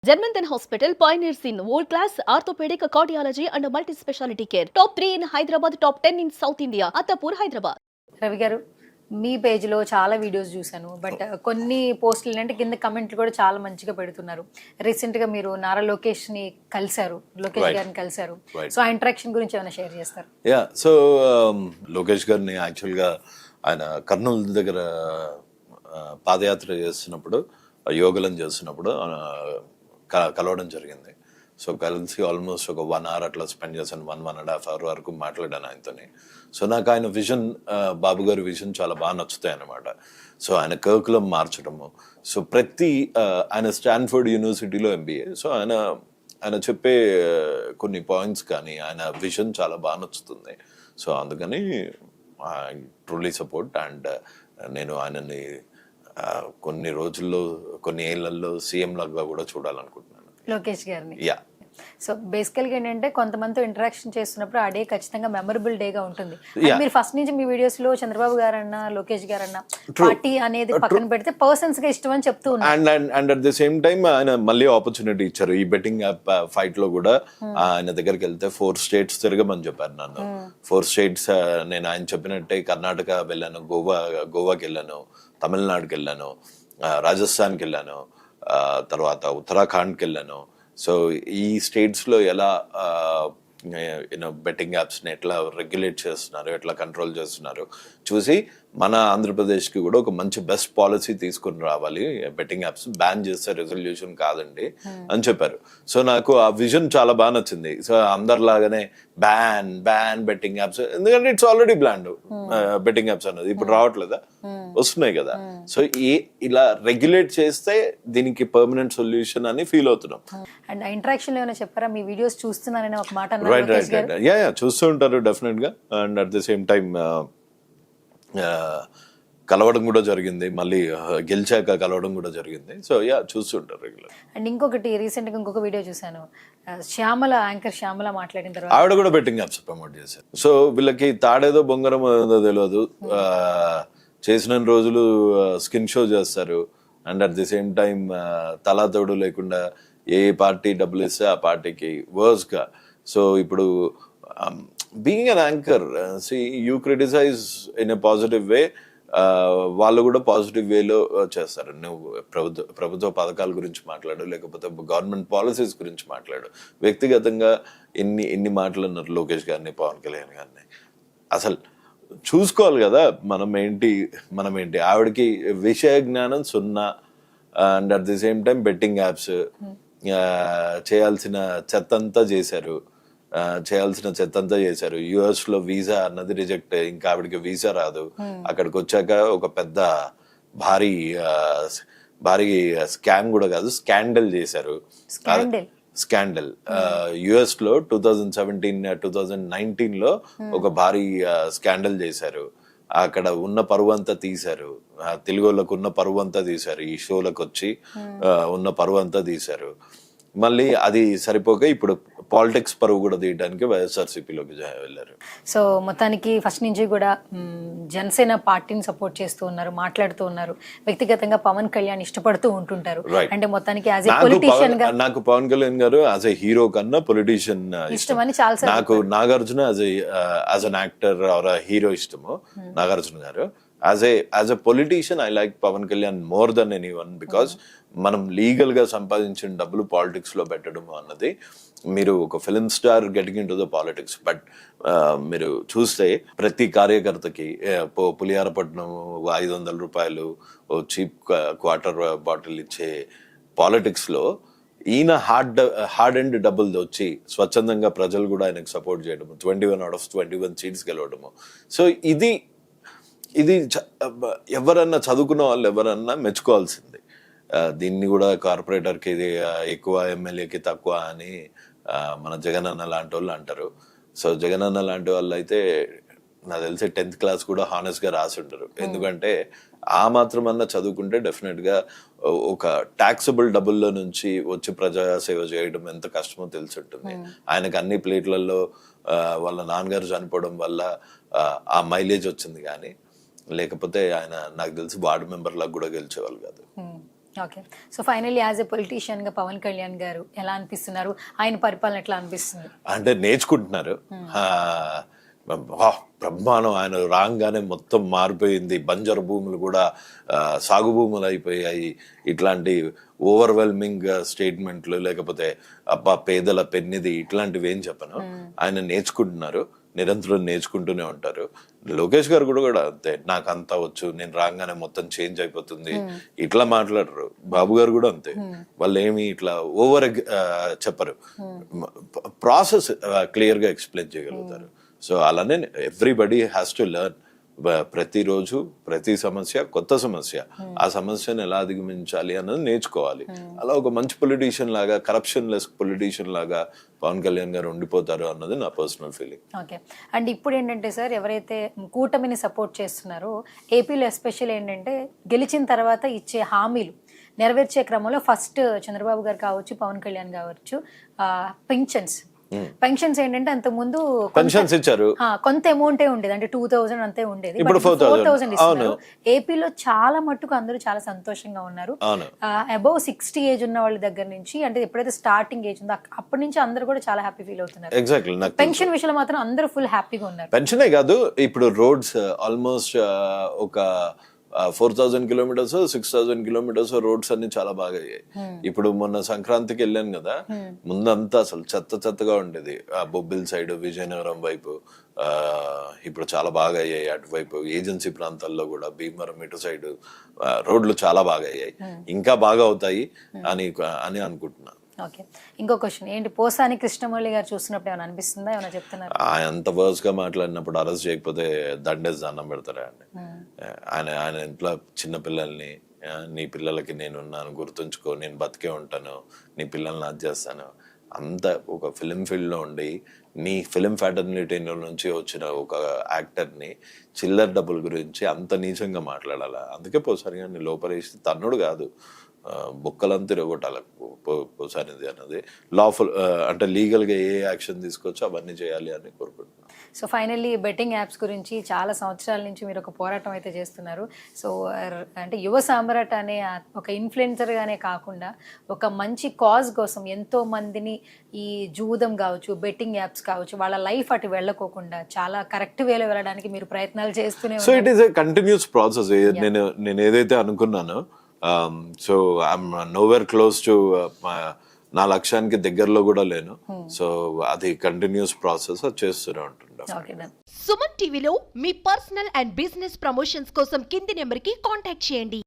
Germanton Hospital pioneers in world-class orthopedic cardiology and multi-specialty care. Top 3 in Hyderabad, top 10 in South India. Attapur, Hyderabad. Ravi గారు మీ పేజ్లో చాలా videos చూశాను but కొన్ని పోస్టులు అంటే కింద కమెంట్లు కూడా చాలా మంచిగా పెడుతున్నారు. రీసెంట్గా మీరు నారా లోకేష్ని కలిశారు, లోకేష్ గారిని కలిశారు. సో ఆ ఇంటరాక్షన్ గురించి ఏమైనా షేర్ చేస్తారు? యా, సో లోకేష్ గారిని యాక్చువల్గా ఆయన కర్నూలు దగ్గర పాదయాత్ర చేస్తున్నప్పుడు, యోగలం చేస్తున్నప్పుడు కలవడం జరిగింది. సో కలిసి ఆల్మోస్ట్ ఒక 1 hour అట్లా స్పెండ్ చేశాను. 1.5 hour వరకు మాట్లాడాను ఆయనతోని. సో నాకు ఆయన విజన్, బాబు గారి విజన్ చాలా బాగా నచ్చుతాయి అన్నమాట. సో ఆయన కర్కులం మార్చడము, సో ఆయన స్టాన్ఫోర్డ్ యూనివర్సిటీలో MBA. సో ఆయన చెప్పే కొన్ని పాయింట్స్ కానీ ఆయన విజన్ చాలా బాగా నచ్చుతుంది. సో అందుకని ట్రూలీ సపోర్ట్. అండ్ నేను ఆయనని కొన్ని రోజుల్లో, కొన్ని ఏళ్లలో సీఎం లాగా కూడా చూడాలనుకుంటున్నాను లోకేష్ గారిని. యా. సో బేసికల్గా ఏంటంటే కొంతమందితో ఇంటరాక్షన్ చేస్తున్నప్పుడు ఆ డే ఖచ్చితంగా మెమరబుల్ డేగా ఉంటుంది. మీరు ఫస్ట్ నుంచి మీ వీడియోస్ లో చంద్రబాబు గారన్నా లోకేష్ గారన్నా పార్టీ అనేది పక్కన పెడితే పర్సన్స్ గా ఇష్టం అని చెప్తూ ఉన్నారు. And at the same time ఆయన మళ్ళీ ఆపర్చునిటీ ఇచ్చారు. ఈ బెట్టింగ్ యాప్ ఫైట్ లో కూడా ఆయన దగ్గరికి వెళ్తే 4 states తిరగమని చెప్పారు నన్ను. 4 states నేను ఆయన చెప్పినట్టే కర్ణాటక వెళ్ళాను, గోవాకి వెళ్ళాను, తమిళనాడుకి వెళ్ళాను, రాజస్థాన్కి వెళ్ళాను, తర్వాత ఉత్తరాఖండ్కి వెళ్ళాను. సో ఈ స్టేట్స్లో ఎలా బెట్టింగ్ యాప్స్ని ఎట్లా రెగ్యులేట్ చేస్తున్నారు, ఎట్లా కంట్రోల్ చేస్తున్నారు చూసి మన ఆంధ్రప్రదేశ్కి కూడా ఒక మంచి బెస్ట్ పాలసీ తీసుకుని రావాలి. బెట్టింగ్ యాప్స్ బ్యాన్ చేస్తే రెజల్యూషన్ కాదండి అని చెప్పారు. సో నాకు ఆ విజన్ చాలా బాగా నచ్చింది. సో అందరిలాగానే బ్యాన్ బెట్టింగ్ యాప్స్, ఎందుకంటే it's already banned betting apps అన్నది. ఇప్పుడు రావట్లేదా, వస్తున్నాయి కదా. సో ఇలా రెగ్యులేట్ చేస్తే దీనికి పర్మనెంట్ సొల్యూషన్ అని ఫీల్ అవుతున్నాం. అండ్ ఇంటరాక్షన్ ఏమైనా చెప్పారా? మీ వీడియోస్ చూస్తున్నానని ఒక మాట అన్నారు. రైట్. యా, చూస్తూ ఉంటారు డెఫినెట్ గా. And at the same time కలవడం కూడా జరిగింది, మళ్ళీ గెలిచాక కలవడం కూడా జరిగింది. సో యా, చూస్తుంటారు రెగ్యులర్. అండ్ ఇంకొకటి రీసెంట్ గా ఇంకొక వీడియో చూసాను, యాంకర్ శ్యామల మాట్లాడిన తర్వాత ఆవిడ కూడా బెట్టింగ్ యాప్స్ ప్రమోట్ చేశారు. సో వీళ్ళకి తాడేదో బొంగరం ఏదో తెలియదు. చేసిన రోజులు స్కిన్ షో చేస్తారు. And at the same time తలాతోడు లేకుండా ఏ పార్టీ డబ్బులు ఇస్తే ఆ పార్టీకి వర్స్ గా. సో ఇప్పుడు being an anchor, you criticise in a positive way, వాళ్ళు కూడా పాజిటివ్ వేలో చేస్తారు. నువ్వు ప్రభుత్వ పథకాల గురించి మాట్లాడు, లేకపోతే గవర్నమెంట్ పాలసీస్ గురించి మాట్లాడు. వ్యక్తిగతంగా ఎన్ని మాటలు అన్నారు లోకేష్ గారిని, పవన్ కళ్యాణ్ గారిని. అసలు చూసుకోవాలి కదా మనం ఏంటి. ఆవిడకి విషయ జ్ఞానం 0. And at the same time betting apps చేయాల్సిన చెత్త అంతా చేశారు. US లో వీసా అన్నది రిజెక్ట్, ఇంకా ఆవిడకి వీసా రాదు. అక్కడికి వచ్చాక ఒక పెద్ద భారీ స్కామ్ కూడా కాదు, స్కాండల్ చేశారు. స్కాండల్ US లో 2017-2019 లో ఒక భారీ స్కాండల్ చేశారు. అక్కడ ఉన్న పరువు అంతా తీశారు, తెలుగు వాళ్ళకు ఉన్న పరువు అంతా తీశారు, ఈ షోలకు వచ్చి ఉన్న పరువు అంతా తీశారు. మళ్ళీ అది సరిపోక ఇప్పుడు పాలిటిక్స్ పరువు కూడా తీయడానికి వైఎస్ఆర్సీపీలోకి వెళ్ళారు. సో మొత్తానికి ఫస్ట్ నుంచి కూడా జనసేన పార్టీని సపోర్ట్ చేస్తూ ఉన్నారు, మాట్లాడుతూ ఉన్నారు. వ్యక్తిగతంగా పవన్ కళ్యాణ్ ఇష్టపడుతూ ఉంటుంటారు. అంటే మొత్తానికి యాజ్ ఏ పొలిటీషియన్ గా నాకు పవన్ కళ్యాణ్ గారు యాజ్ ఏ హీరో కన్నా పొలిటీషియన్ ఇష్టమని చాలా. నాకు Nagarjuna as an actor or hero ఇష్టము. నాగార్జున గారు as a politician I like Pawan Kalyan more than anyone. Because మనం లీగల్ గా సంపాదించిన డబ్బులు పాలిటిక్స్ లో పెట్టడం అన్నది, మీరు ఒక film star getting into the politics, but మీరు చూస్తే ప్రతి కార్యకర్తకి పులిహారపట్నం 500 రూపాయలు చీప్ క్వార్టర్ బాటిల్ ఇచ్చే పాలిటిక్స్ లో ఈయన హార్డ్ అండ్ డబ్బులు వచ్చి స్వచ్ఛందంగా ప్రజలు కూడా ఆయనకు సపోర్ట్ చేయడము, 21 out of 21 సీట్స్ గెలవడము. సో ఇది ఎవరన్నా చదువుకున్న వాళ్ళు ఎవరన్నా మెచ్చుకోవాల్సింది. దీన్ని కూడా కార్పొరేటర్కి ఇది ఎక్కువ, ఎమ్మెల్యేకి తక్కువ అని మన జగన్ అన్న లాంటి వాళ్ళు అంటారు. సో జగన్ అన్న లాంటి వాళ్ళు అయితే నాకు తెలిసి 10th క్లాస్ కూడా హానెస్ట్ గా రాసి ఉంటారు. ఎందుకంటే ఆ మాత్రం అన్నా చదువుకుంటే డెఫినెట్ గా ఒక టాక్సబుల్ డబ్బుల్లో నుంచి వచ్చి ప్రజా సేవ చేయడం ఎంత కష్టమో తెలిసి ఉంటుంది. ఆయనకు అన్ని ప్లేట్లలో వాళ్ళ నాన్నగారు చనిపోవడం వల్ల ఆ మైలేజ్ వచ్చింది, కానీ లేకపోతే ఆయన నాకు తెలిసి వార్డు మెంబర్ లాగా కూడా గెలిచేవాళ్ళు కాదు. Okay. So finally as a politician గా పవన్ కళ్యాణ్ గారు ఎలా అనిపిస్తున్నారు? ఆయన పరిపాలన ఎట్లా అనిపిస్తుంది? అంటే నేర్చుకుంటున్నారు. బ్రహ్మాండం. ఆయన రాగానే మొత్తం మారిపోయింది. బంజరు భూములు కూడా సాగు భూములు అయిపోయాయి. ఇట్లాంటి ఓవర్వెల్మింగ్ స్టేట్మెంట్లు, లేకపోతే అబ్బా పేదల పెన్నిది, ఇట్లాంటివి ఏం చెప్పను. ఆయన నేర్చుకుంటున్నారు, నిరంతరం నేర్చుకుంటూనే ఉంటారు. లోకేష్ గారు కూడా అంతే, నాకు అంతా వచ్చు, నేను రాగానే మొత్తం చేంజ్ అయిపోతుంది, ఇట్లా మాట్లాడరు. బాబు గారు కూడా అంతే, వాళ్ళు ఏమి ఇట్లా ఓవర్ చెప్పరు, ప్రాసెస్ క్లియర్ గా ఎక్స్ప్లెయిన్ చేయగలుగుతారు. సో అలానే ఎవ్రీబడి హ్యాస్ టు లెర్న్. ప్రతిరోజు ప్రతి సమస్య కొత్త సమస్య, ఆ సమస్యను ఎలా అధిగమించాలి అన్నది నేర్చుకోవాలి. అలా ఒక మంచి పొలిటీషియన్ లాగా, కరప్షన్ లెస్ పొలిటీషియన్ లాగా పవన్ కళ్యాణ్ గారు ఉండిపోతారు అన్నది నా పర్సనల్ ఫీలింగ్. ఓకే. అండ్ ఇప్పుడు ఏంటంటే సార్, ఎవరైతే కూటమిని సపోర్ట్ చేస్తున్నారో ఏపీలో ఎస్పెషల్ ఏంటంటే గెలిచిన తర్వాత ఇచ్చే హామీలు నెరవేర్చే క్రమంలో ఫస్ట్ చంద్రబాబు గారు కావచ్చు, పవన్ కళ్యాణ్ కావచ్చు, పెన్షన్స్ ఏంటంటే అంత ముందు పెన్షన్స్ ఇచ్చారు, కొంత అమౌంటే ఉండేది, అంటే 2000 అంతే ఉండేది. ఇప్పుడు 4000 ఇస్తున్నారు. ఏపీలో చాలా మట్టుకు అందరూ చాలా సంతోషంగా ఉన్నారు. అబౌవ్ 60 ఏజ్ ఉన్న వాళ్ళ దగ్గర నుంచి, అంటే ఎప్పుడైతే స్టార్టింగ్ ఏజ్ ఉందో అప్పటి నుంచి అందరూ కూడా చాలా హ్యాపీ ఫీల్ అవుతున్నారు. ఎగ్జాక్ట్లీ. పెన్షన్ విషయంలో మాత్రం అందరూ ఫుల్ హ్యాపీగా ఉన్నారు. పెన్షనే కాదు, ఇప్పుడు రోడ్స్ ఆల్మోస్ట్ ఒక 4000 కిలోమీటర్స్ 6000 కిలోమీటర్స్ రోడ్స్ అన్ని చాలా బాగా అయ్యాయి. ఇప్పుడు మొన్న సంక్రాంతికి వెళ్ళాను కదా, ముందంతా అసలు చెత్తగా ఉండేది. బొబ్బిల్ సైడ్, విజయనగరం వైపు ఇప్పుడు చాలా బాగా అయ్యాయి. అటువైపు ఏజెన్సీ ప్రాంతాల్లో కూడా, భీమవరం ఇటు సైడ్ రోడ్లు చాలా బాగా అయ్యాయి. ఇంకా బాగా అవుతాయి అని అనుకుంటున్నా. ఓకే. ఇంకో క్వశ్చన్ ఏంటి, పోసాని కృష్ణమురళి గారు చూసినప్పుడు ఏమైనా అనిపిస్తుందా, ఏమైనా చెప్తున్నారు? అంత వర్స్ గా మాట్లాడినప్పుడు అరెస్ట్ చేయకపోతే దండేసి దండం పెడతారా అండి? ఆయన ఇంట్లో చిన్న పిల్లల్ని, నీ పిల్లలకి నేనున్నాను, గుర్తుంచుకో, నేను బతికే ఉంటాను, నీ పిల్లల్ని అది చేస్తాను, అంత ఒక ఫిలిం ఫీల్డ్ లో ఉండి నీ ఫిలిం ఫ్యాటర్నిటీ నుంచి వచ్చిన ఒక యాక్టర్ని చిల్లర డబ్బుల గురించి అంత నీచంగా మాట్లాడాలా? అందుకే పోసారి గారిని లోపలేసి తన్నుడు కాదు, బొక్కలంతా తిరగొట్టాలి పోసానిది అన్నది. లాఫుల్ అంటే లీగల్ గా ఏ యాక్షన్ తీసుకోవచ్చో అవన్నీ చేయాలి అని కోరుకుంటున్నాను. సో ఫైనల్లీ బెట్టింగ్ యాప్స్ గురించి చాలా సంవత్సరాల నుంచి మీరు ఒక పోరాటం అయితే చేస్తున్నారు. సో అంటే యువ సామ్రాట్ అనే ఒక ఇన్ఫ్లుయెన్సర్ గానే కాకుండా ఒక మంచి కాజ్ కోసం ఎంతో మందిని ఈ జూదం కావచ్చు, బెట్టింగ్ యాప్స్ కావచ్చు, వాళ్ళ లైఫ్ అటు వెళ్ళకోకుండా చాలా కరెక్ట్ వేలో వెళ్ళడానికి మీరు ప్రయత్నాలు చేస్తూనే so it is a continuous process. నేను ఏదైతే అనుకున్నానో, so I'm nowhere close to నా లక్ష్యానికి దగ్గరలో కూడా లేను. సో అది కంటిన్యూస్ ప్రాసెస్, అది చేస్తూనే ఉంటుండే. సుమన్ టీవీలో మీ పర్సనల్ అండ్ బిజినెస్ ప్రమోషన్స్ కోసం కింది నెంబర్కి కాంటాక్ట్ చేయండి.